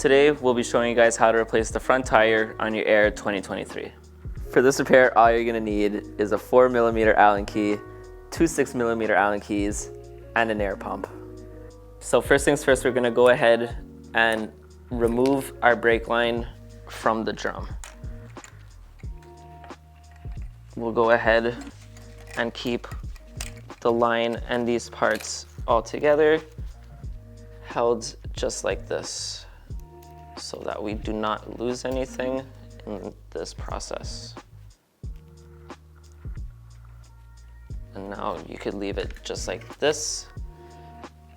Today we'll be showing you guys how to replace the front tire on your Air 2023. For this repair, all you're going to need is a 4mm Allen key, two 6mm Allen keys, and an air pump. So first things first, we're going to go ahead and remove our brake line from the drum. We'll go ahead and keep the line and these parts all together, held just like this, so that we do not lose anything in this process. And now you could leave it just like this.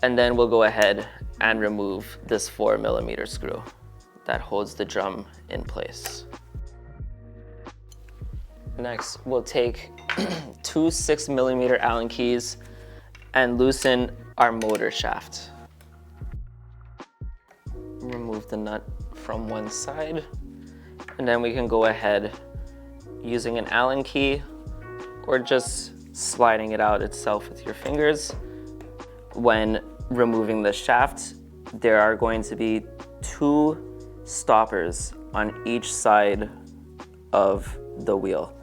And then we'll go ahead and remove this 4mm screw that holds the drum in place. Next, we'll take two 6mm Allen keys and loosen our motor shaft. Remove the nut from one side, and then we can go ahead using an Allen key or just sliding it out itself with your fingers. When removing the shaft, there are going to be two stoppers on each side of the wheel.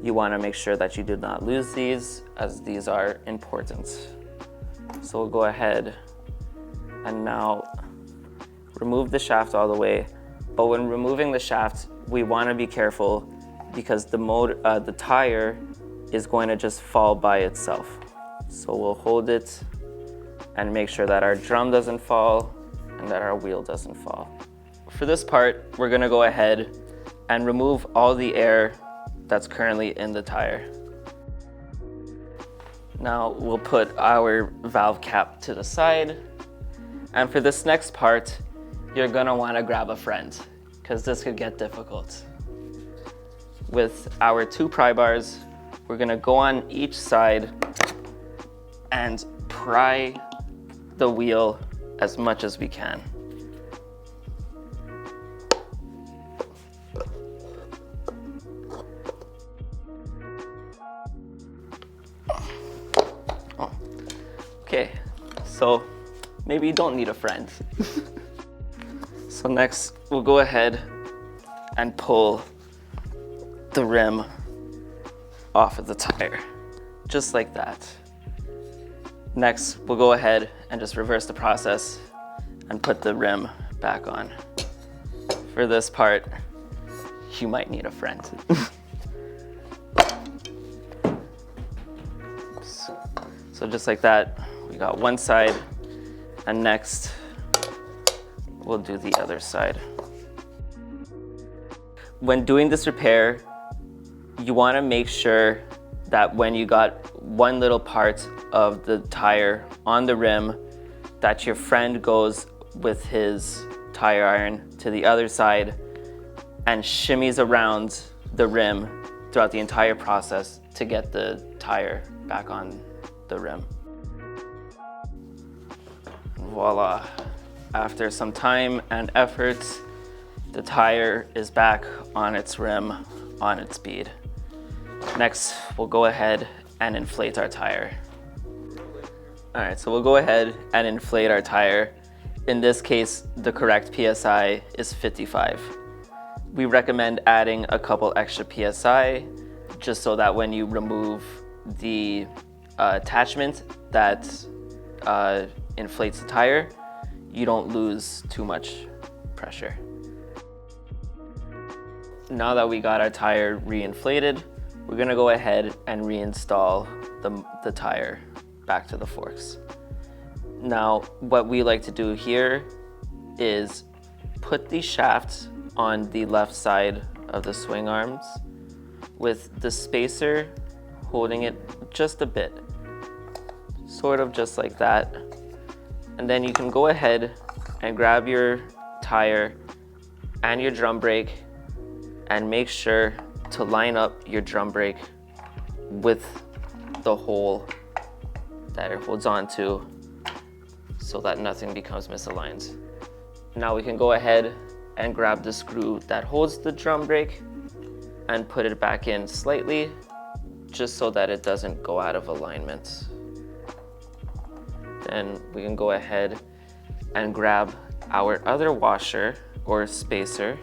You want to make sure that you do not lose these, as these are important. So we'll go ahead and now remove the shaft all the way. But when removing the shaft, we want to be careful because the tire is going to just fall by itself. So we'll hold it and make sure that our drum doesn't fall and that our wheel doesn't fall. For this part, we're going to go ahead and remove all the air that's currently in the tire. Now we'll put our valve cap to the side. And for this next part, you're gonna wanna grab a friend, because this could get difficult. With our two pry bars, we're gonna go on each side and pry the wheel as much as we can. Okay, so maybe you don't need a friend. So next, we'll go ahead and pull the rim off of the tire, just like that. Next, we'll go ahead and just reverse the process and put the rim back on. For this part, you might need a friend. So just like that, we got one side, and next we'll do the other side. When doing this repair, you want to make sure that when you got one little part of the tire on the rim, that your friend goes with his tire iron to the other side and shimmies around the rim throughout the entire process to get the tire back on the rim. Voila. After some time and effort, the tire is back on its rim, on its bead. Next, we'll go ahead and inflate our tire. All right, so we'll go ahead and inflate our tire. In this case, the correct PSI is 55. We recommend adding a couple extra PSI just so that when you remove the attachment that inflates the tire, you don't lose too much pressure. Now that we got our tire reinflated, we're gonna go ahead and reinstall the tire back to the forks. Now, what we like to do here is put the shaft on the left side of the swing arms with the spacer holding it just a bit, sort of just like that. And then you can go ahead and grab your tire and your drum brake and make sure to line up your drum brake with the hole that it holds on to so that nothing becomes misaligned. Now we can go ahead and grab the screw that holds the drum brake and put it back in slightly, just so that it doesn't go out of alignment. Then we can go ahead and grab our other washer or spacer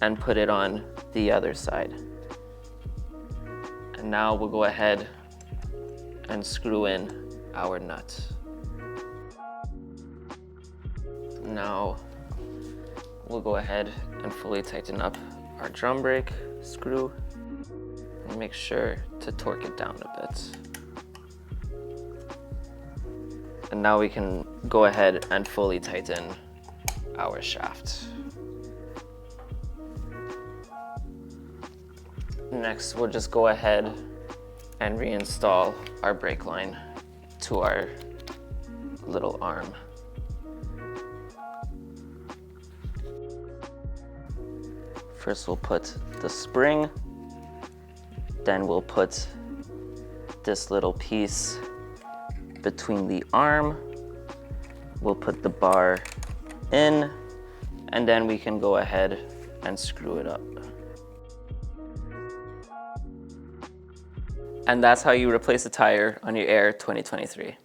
and put it on the other side. And now we'll go ahead and screw in our nut. Now we'll go ahead and fully tighten up our drum brake screw and make sure to torque it down a bit. And now we can go ahead and fully tighten our shaft. Next, we'll just go ahead and reinstall our brake line to our little arm. First, we'll put the spring, then we'll put this little piece between the arm. We'll put the bar in, and then we can go ahead and screw it up. And that's how you replace a tire on your Air 2023.